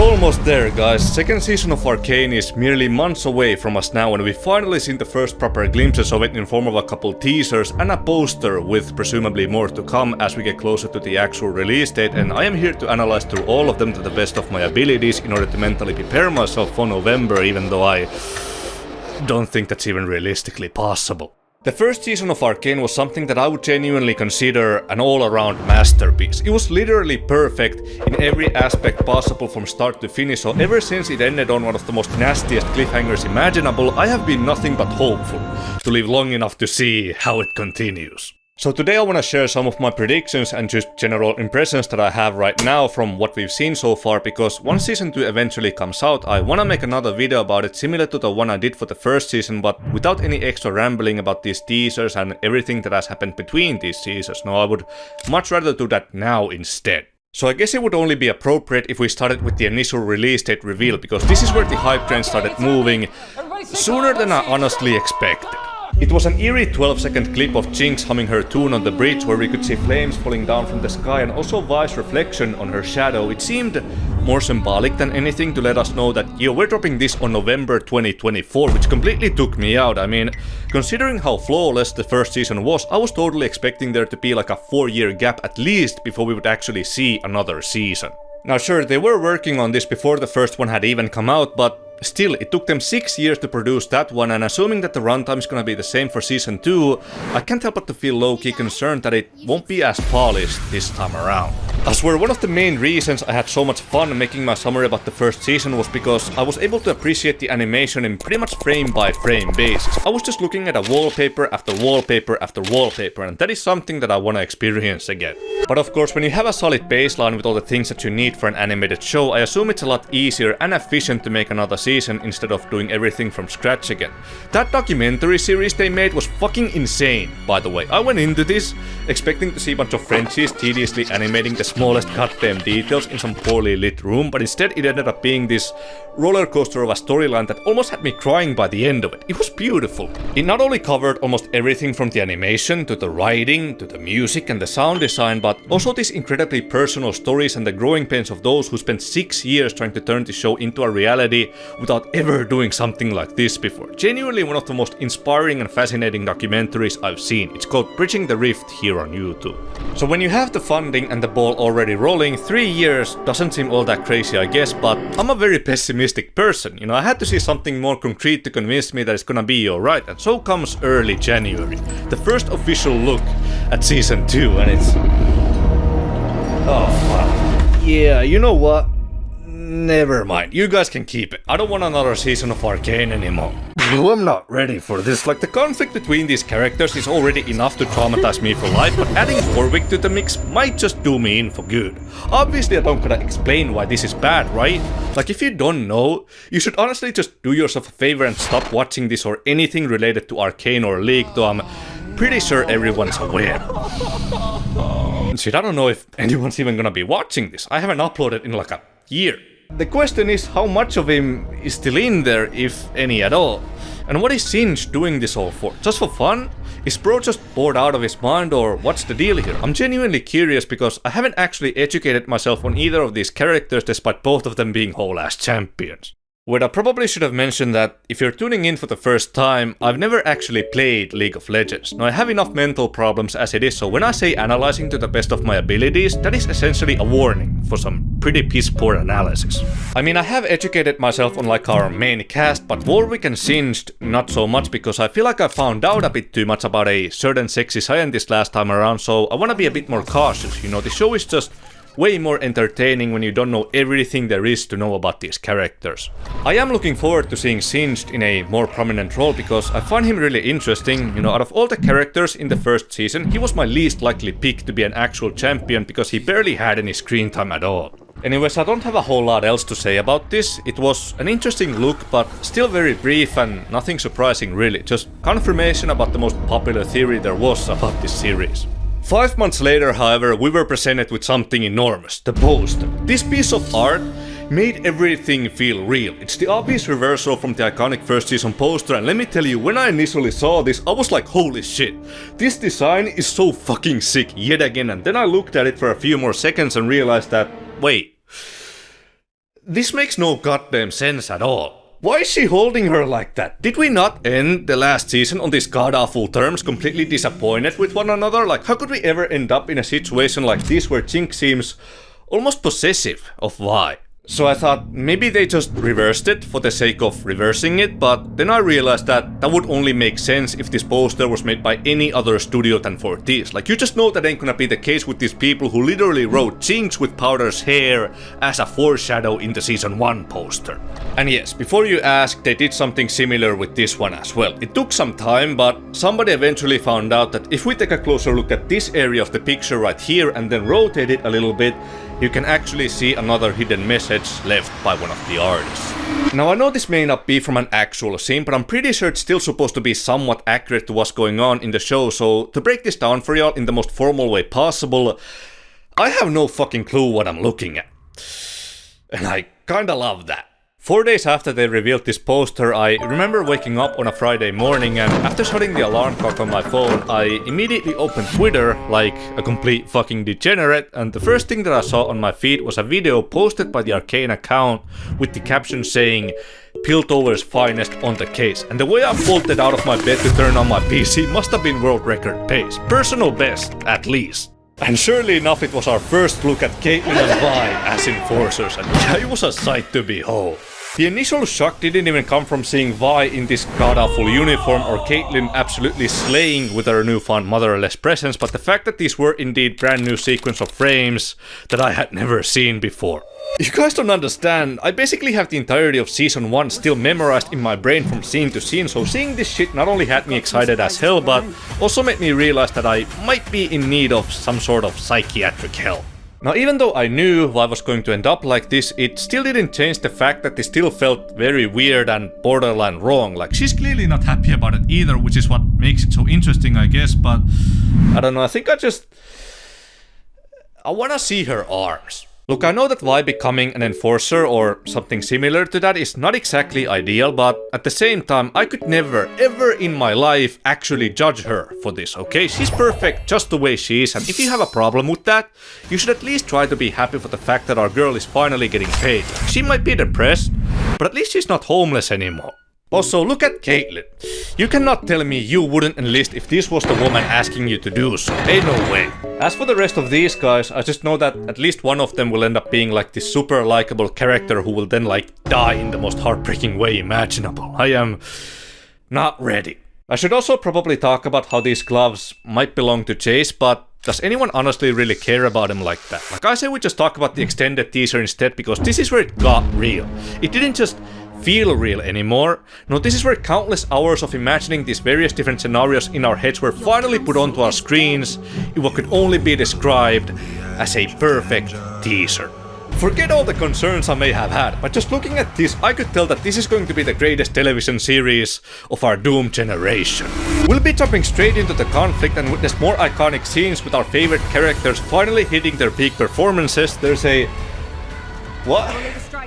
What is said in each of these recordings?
almost there, guys. Second season of Arcane is merely months away from us now, and we've finally seen the first proper glimpses of it in form of a couple teasers and a poster with presumably more to come as we get closer to the actual release date, and I am here to analyze through all of them to the best of my abilities in order to mentally prepare myself for November, even though I don't think that's even realistically possible. The first season of Arcane was something that I would genuinely consider an all-around masterpiece. It was literally perfect in every aspect possible from start to finish, so ever since it ended on one of the most nastiest cliffhangers imaginable, I have been nothing but hopeful to live long enough to see how it continues. So today I want to share some of my predictions and just general impressions that I have right now from what we've seen so far, because once season 2 eventually comes out, I want to make another video about it similar to the one I did for the first season, but without any extra rambling about these teasers and everything that has happened between these seasons. No, I would much rather do that now instead. So I guess it would only be appropriate if we started with the initial release date reveal, because this is where the hype train started moving sooner than I honestly expected. It was an eerie 12-second clip of Jinx humming her tune on the bridge, where we could see flames falling down from the sky and also Vi's reflection on her shadow. It seemed more symbolic than anything to let us know that, yo, we're dropping this on November 2024, which completely took me out. I mean, considering how flawless the first season was, I was totally expecting there to be like a 4-year gap at least before we would actually see another season. Now sure, they were working on this before the first one had even come out, but still, it took them 6 years to produce that one, and assuming that the runtime is gonna be the same for season 2, I can't help but to feel low-key concerned that it won't be as polished this time around. I swear, one of the main reasons I had so much fun making my summary about the first season was because I was able to appreciate the animation in pretty much frame-by-frame basis. I was just looking at a wallpaper after wallpaper after wallpaper, and that is something that I wanna experience again. But of course, when you have a solid baseline with all the things that you need for an animated show, I assume it's a lot easier and efficient to make another season instead of doing everything from scratch again. That documentary series they made was fucking insane, by the way. I went into this expecting to see a bunch of Frenchies tediously animating the smallest goddamn details in some poorly lit room, but instead it ended up being this roller coaster of a storyline that almost had me crying by the end of it. It was beautiful. It not only covered almost everything from the animation to the writing to the music and the sound design, but also these incredibly personal stories and the growing pains of those who spent 6 years trying to turn the show into a reality without ever doing something like this before. Genuinely one of the most inspiring and fascinating documentaries I've seen. It's called Bridging the Rift here on YouTube. So when you have the funding and the ball already rolling, 3 years doesn't seem all that crazy, I guess, but I'm a very pessimistic person. You know, I had to see something more concrete to convince me that it's gonna be alright, and so comes early January. The first official look at season 2, and it's... oh fuck. Yeah, you know what? Never mind, you guys can keep it. I don't want another season of Arcane anymore. Bro, I'm not ready for this. Like, the conflict between these characters is already enough to traumatize me for life, but adding Warwick to the mix might just do me in for good. Obviously, I don't gotta explain why this is bad, right? Like, if you don't know, you should honestly just do yourself a favor and stop watching this or anything related to Arcane or League, though I'm pretty sure everyone's aware. Shit, I don't know if anyone's even gonna be watching this. I haven't uploaded in like a year. The question is how much of him is still in there, if any at all. And what is Singe doing this all for? Just for fun? Is bro just bored out of his mind, or what's the deal here? I'm genuinely curious because I haven't actually educated myself on either of these characters despite both of them being whole ass champions. Where I probably should have mentioned that if you're tuning in for the first time, I've never actually played League of Legends. Now I have enough mental problems as it is, so when I say analyzing to the best of my abilities, that is essentially a warning for some pretty piss poor analysis. I mean, I have educated myself on like our main cast, but Warwick and Singed not so much, because I feel like I found out a bit too much about a certain sexy scientist last time around, so I wanna be a bit more cautious. You know, the show is just way more entertaining when you don't know everything there is to know about these characters. I am looking forward to seeing Singed in a more prominent role because I find him really interesting. You know, out of all the characters in the first season, he was my least likely pick to be an actual champion because he barely had any screen time at all. Anyways, I don't have a whole lot else to say about this. It was an interesting look, but still very brief and nothing surprising really. Just confirmation about the most popular theory there was about this series. 5 months later, however, we were presented with something enormous, the poster. This piece of art made everything feel real. It's the obvious reversal from the iconic first season poster, and let me tell you, when I initially saw this, I was like, holy shit, this design is so fucking sick yet again, and then I looked at it for a few more seconds and realized that, wait, This makes no goddamn sense at all. Why is she holding her like that? Did we not end the last season on these god-awful terms, completely disappointed with one another? Like, how could we ever end up in a situation like this where Jinx seems almost possessive of Vi? So I thought maybe they just reversed it for the sake of reversing it, but then I realized that that would only make sense if this poster was made by any other studio than Fortis. Like, you just know that ain't gonna be the case with these people who literally wrote Jinx with Powder's hair as a foreshadow in the season 1 poster. And yes, before you ask, they did something similar with this one as well. It took some time, but somebody eventually found out that if we take a closer look at this area of the picture right here and then rotate it a little bit, you can actually see another hidden message left by one of the artists. Now I know this may not be from an actual scene, but I'm pretty sure it's still supposed to be somewhat accurate to what's going on in the show, so to break this down for y'all in the most formal way possible, I have no fucking clue what I'm looking at. And I kinda love that. 4 days after they revealed this poster, I remember waking up on a Friday morning, and after shutting the alarm clock on my phone, I immediately opened Twitter like a complete fucking degenerate, and the first thing that I saw on my feed was a video posted by the Arcane account with the caption saying, "Piltover's finest on the case." And the way I bolted out of my bed to turn on my PC must have been world record pace. Personal best, at least. And surely enough, it was our first look at Caitlyn and Vi as enforcers, and yeah, it was a sight to behold. The initial shock didn't even come from seeing Vi in this god-awful uniform or Caitlyn absolutely slaying with her newfound motherless presence, but the fact that these were indeed brand new sequence of frames that I had never seen before. You guys don't understand, I basically have the entirety of season 1 still memorized in my brain from scene to scene, so seeing this shit not only had me excited as hell, but also made me realize that I might be in need of some sort of psychiatric help. Now, even though I knew I was going to end up like this, it still didn't change the fact that this still felt very weird and borderline wrong. Like, she's clearly not happy about it either, which is what makes it so interesting, I guess, but I don't know, I think I wanna see her arms. Look, I know that Vi becoming an enforcer or something similar to that is not exactly ideal, but at the same time, I could never, ever in my life actually judge her for this, okay? She's perfect just the way she is, and if you have a problem with that, you should at least try to be happy for the fact that our girl is finally getting paid. Like, she might be depressed, but at least she's not homeless anymore. Also, look at Caitlyn. You cannot tell me you wouldn't enlist if this was the woman asking you to do so. Ain't no way. As for the rest of these guys, I just know that at least one of them will end up being like this super likable character who will then like die in the most heartbreaking way imaginable. I am not ready. I should also probably talk about how these gloves might belong to Chase, but does anyone honestly really care about him like that? Like, I say we just talk about the extended teaser instead, because this is where it got real. It didn't just feel real anymore. No, this is where countless hours of imagining these various different scenarios in our heads were finally put onto our screens in what could only be described as a perfect teaser. Forget all the concerns I may have had, but just looking at this, I could tell that this is going to be the greatest television series of our doomed generation. We'll be jumping straight into the conflict and witness more iconic scenes with our favorite characters finally hitting their peak performances. There's a... what?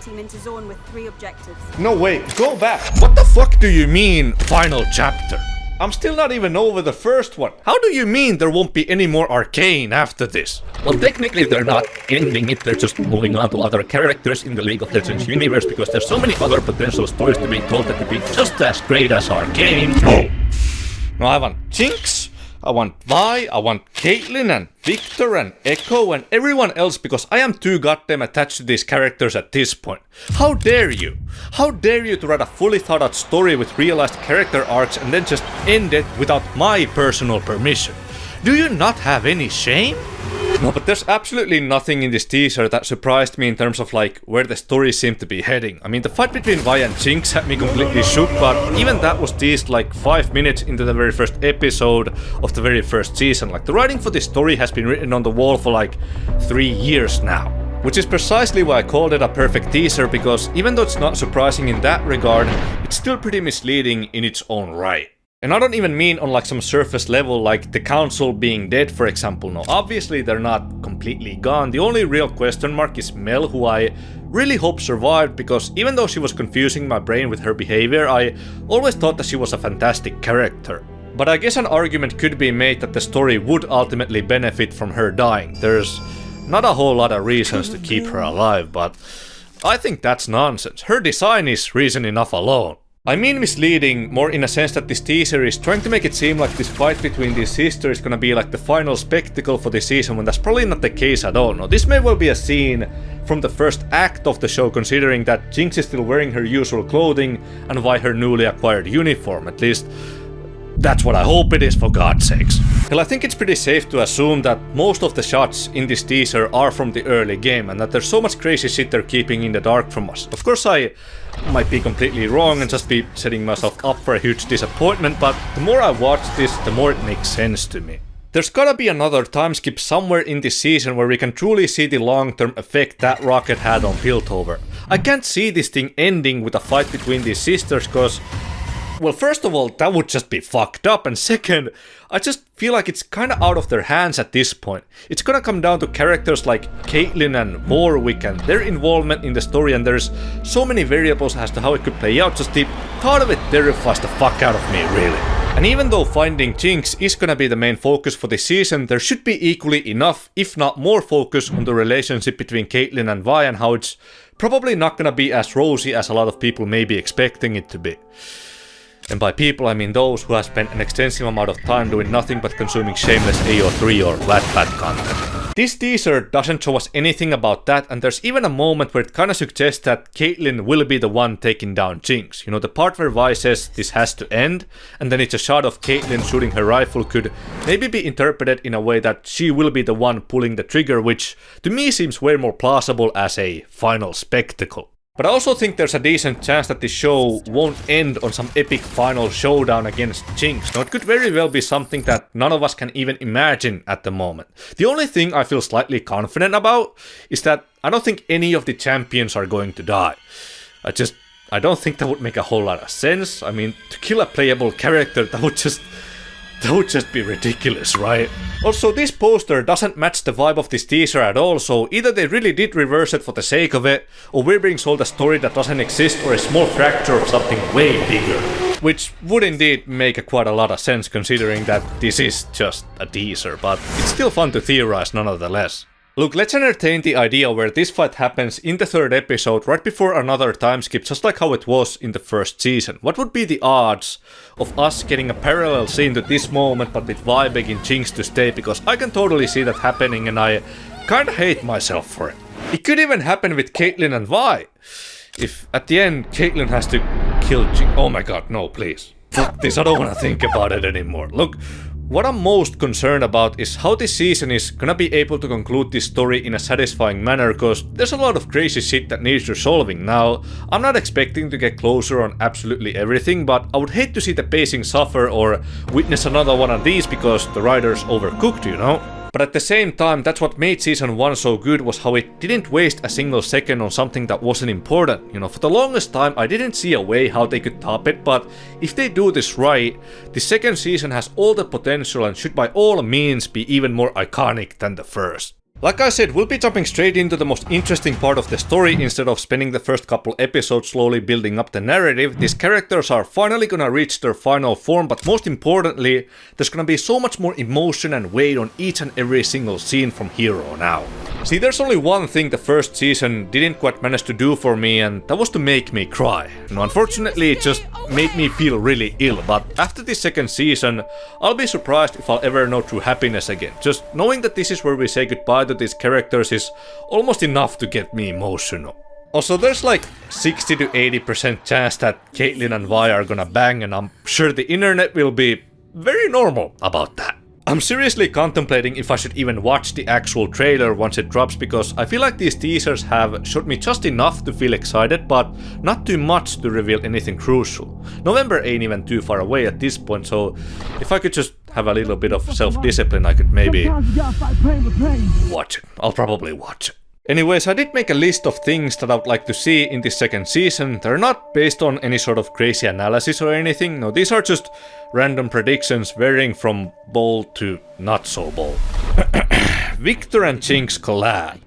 Team into zone with 3 objectives. No, wait, go back. What the fuck do you mean, final chapter? I'm still not even over the first one. How do you mean there won't be any more Arcane after this? Well, technically they're not ending it, they're just moving on to other characters in the League of Legends universe, because there's so many other potential stories to be told that could be just as great as Arcane. No, I want Jinx, I want Vi, I want Caitlyn and Victor and Echo and everyone else, because I am too goddamn attached to these characters at this point. How dare you? How dare you to write a fully thought out story with realized character arcs and then just end it without my personal permission? Do you not have any shame? No, but there's absolutely nothing in this teaser that surprised me in terms of like where the story seemed to be heading. I mean, the fight between Vi and Jinx had me completely shook, but even that was teased like 5 minutes into the very first episode of the very first season. Like, the writing for this story has been written on the wall for like 3 years now. Which is precisely why I called it a perfect teaser, because even though it's not surprising in that regard, it's still pretty misleading in its own right. And I don't even mean on like some surface level, like the council being dead, for example. No, obviously they're not completely gone. The only real question mark is Mel, who I really hope survived, because even though she was confusing my brain with her behavior, I always thought that she was a fantastic character. But I guess an argument could be made that the story would ultimately benefit from her dying. There's not a whole lot of reasons to keep her alive, but I think that's nonsense. Her design is reason enough alone. I mean misleading, more in a sense that this teaser is trying to make it seem like this fight between these sisters is gonna be like the final spectacle for the season, when that's probably not the case at all. No, this may well be a scene from the first act of the show, considering that Jinx is still wearing her usual clothing and Vi her newly acquired uniform. At least, that's what I hope it is, for God's sakes. Hell, I think it's pretty safe to assume that most of the shots in this teaser are from the early game, and that there's so much crazy shit they're keeping in the dark from us. Of course, I might be completely wrong and just be setting myself up for a huge disappointment, but the more I watch this, the more it makes sense to me. There's gotta be another time skip somewhere in this season where we can truly see the long-term effect that Rocket had on Piltover. I can't see this thing ending with a fight between these sisters, cause, well, first of all, that would just be fucked up, and second, I just feel like it's kinda out of their hands at this point. It's gonna come down to characters like Caitlyn and Warwick and their involvement in the story, and there's so many variables as to how it could play out, just the thought of it terrifies the fuck out of me, really. And even though finding Jinx is gonna be the main focus for this season, there should be equally enough, if not more focus on the relationship between Caitlyn and Vi, and how it's probably not gonna be as rosy as a lot of people may be expecting it to be. And by people, I mean those who have spent an extensive amount of time doing nothing but consuming shameless AO3 or Wattpad content. This teaser doesn't show us anything about that, and there's even a moment where it kinda suggests that Caitlyn will be the one taking down Jinx. You know, the part where Vi says this has to end, and then it's a shot of Caitlyn shooting her rifle could maybe be interpreted in a way that she will be the one pulling the trigger, which to me seems way more plausible as a final spectacle. But I also think there's a decent chance that this show won't end on some epic final showdown against Jinx. Now, it could very well be something that none of us can even imagine at the moment. The only thing I feel slightly confident about is that I don't think any of the champions are going to die. I don't think that would make a whole lot of sense. I mean, to kill a playable character, that would just be ridiculous, right? Also, this poster doesn't match the vibe of this teaser at all, so either they really did reverse it for the sake of it, or we're being sold a story that doesn't exist, or a small fracture of something way bigger. Which would indeed make quite a lot of sense, considering that this is just a teaser, but it's still fun to theorize nonetheless. Look, let's entertain the idea where this fight happens in the third episode, right before another time skip, just like how it was in the first season. What would be the odds of us getting a parallel scene to this moment, but with Vi begging Jinx to stay? Because I can totally see that happening, and I kinda hate myself for it. It could even happen with Caitlyn and Vi. If at the end Caitlyn has to kill Jinx. Oh my god, no, please. Fuck this, I don't wanna think about it anymore. Look, what I'm most concerned about is how this season is gonna be able to conclude this story in a satisfying manner, cause there's a lot of crazy shit that needs resolving. Now, I'm not expecting to get closure on absolutely everything, but I would hate to see the pacing suffer or witness another one of these because the writers overcooked, you know? But at the same time, that's what made season 1 so good, was how it didn't waste a single second on something that wasn't important. You know, for the longest time I didn't see a way how they could top it, but if they do this right, the second season has all the potential and should by all means be even more iconic than the first. Like I said, we'll be jumping straight into the most interesting part of the story instead of spending the first couple episodes slowly building up the narrative. These characters are finally gonna reach their final form, but most importantly, there's gonna be so much more emotion and weight on each and every single scene from here on out. See, there's only one thing the first season didn't quite manage to do for me, and that was to make me cry. Now, unfortunately, it just made me feel really ill, but after this second season, I'll be surprised if I'll ever know true happiness again. Just knowing that this is where we say goodbye to these characters is almost enough to get me emotional. Also, there's like 60 to 80% chance that Caitlyn and Vi are gonna bang, and I'm sure the internet will be very normal about that. I'm seriously contemplating if I should even watch the actual trailer once it drops, because I feel like these teasers have showed me just enough to feel excited, but not too much to reveal anything crucial. November ain't even too far away at this point, so if I could just have a little bit of self-discipline, I could maybe watch it. I'll probably watch it. Anyways, I did make a list of things that I would like to see in this second season. They're not based on any sort of crazy analysis or anything. No, these are just random predictions varying from bold to not so bold. Victor and Jinx collab.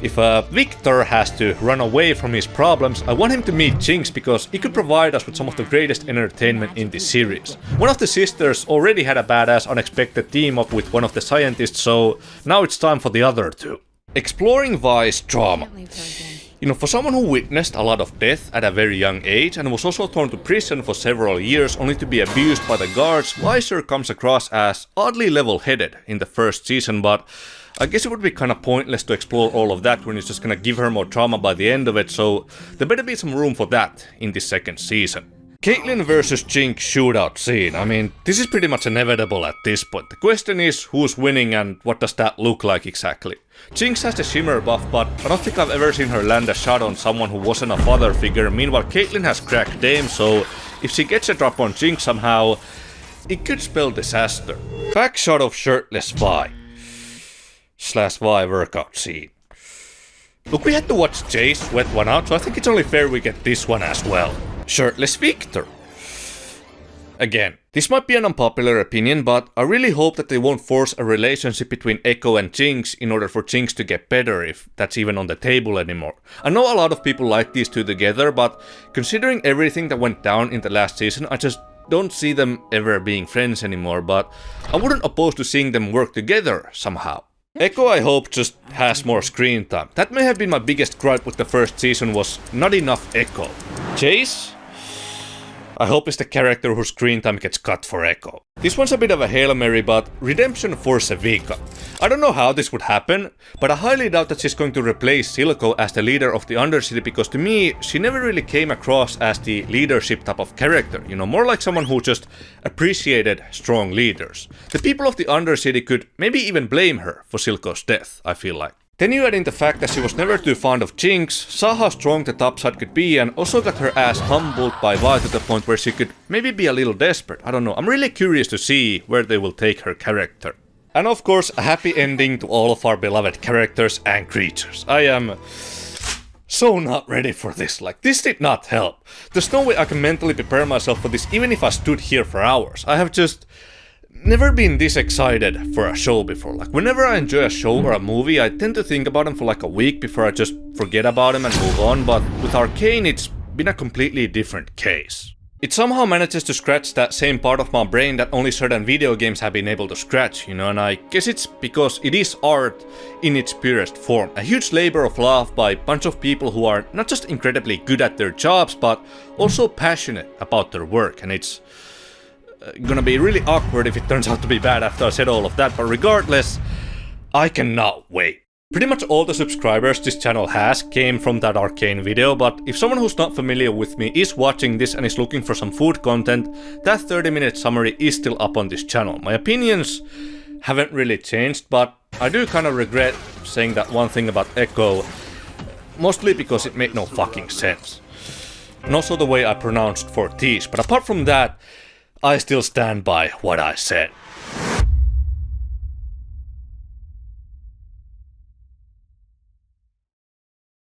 If Victor has to run away from his problems, I want him to meet Jinx because he could provide us with some of the greatest entertainment in this series. One of the sisters already had a badass unexpected team up with one of the scientists, so now it's time for the other two. Exploring Vi's trauma. You You know, for someone who witnessed a lot of death at a very young age and was also thrown to prison for several years only to be abused by the guards, Weiser comes across as oddly level-headed in the first season, but I guess it would be kinda pointless to explore all of that when it's just gonna give her more trauma by the end of it, so there better be some room for that in this second season. Caitlyn versus Jinx shootout scene. I mean, this is pretty much inevitable at this point. The question is who's winning and what does that look like exactly? Jinx has the shimmer buff, but I don't think I've ever seen her land a shot on someone who wasn't a father figure. Meanwhile, Caitlyn has cracked Dame, so if she gets a drop on Jinx somehow, it could spell disaster. Back shot of shirtless Vi. /Vi workout scene. Look, we had to watch Chase sweat one out, so I think it's only fair we get this one as well. Shirtless Victor. Again, this might be an unpopular opinion, but I really hope that they won't force a relationship between Echo and Jinx in order for Jinx to get better, if that's even on the table anymore. I know a lot of people like these two together, but considering everything that went down in the last season, I just don't see them ever being friends anymore, but I wouldn't oppose to seeing them work together somehow. Echo, I hope, just has more screen time. That may have been my biggest gripe with the first season, was not enough Echo. Chase? I hope it's the character whose screen time gets cut for Echo. This one's a bit of a Hail Mary, but redemption for Sevika. I don't know how this would happen, but I highly doubt that she's going to replace Silco as the leader of the Undercity, because to me, she never really came across as the leadership type of character, you know, more like someone who just appreciated strong leaders. The people of the Undercity could maybe even blame her for Silco's death, I feel like. Then you add in the fact that she was never too fond of Jinx, saw how strong the top side could be, and also got her ass humbled by Vi to the point where she could maybe be a little desperate. I don't know, I'm really curious to see where they will take her character. And of course, a happy ending to all of our beloved characters and creatures. I am so not ready for this, like this did not help. There's no way I can mentally prepare myself for this even if I stood here for hours. I have just never been this excited for a show before. Like, whenever I enjoy a show or a movie, I tend to think about them for like a week before I just forget about them and move on, but with Arcane it's been a completely different case. It somehow manages to scratch that same part of my brain that only certain video games have been able to scratch, you know, and I guess it's because it is art in its purest form. A huge labor of love by a bunch of people who are not just incredibly good at their jobs, but also passionate about their work, and it's gonna be really awkward if it turns out to be bad after I said all of that, but regardless, I cannot wait. Pretty much all the subscribers this channel has came from that Arcane video, but if someone who's not familiar with me is watching this and is looking for some food content, that 30-minute summary is still up on this channel. My opinions haven't really changed, but I do kind of regret saying that one thing about Echo, mostly because it made no fucking sense. And also the way I pronounced Fortis, but apart from that, I still stand by what I said.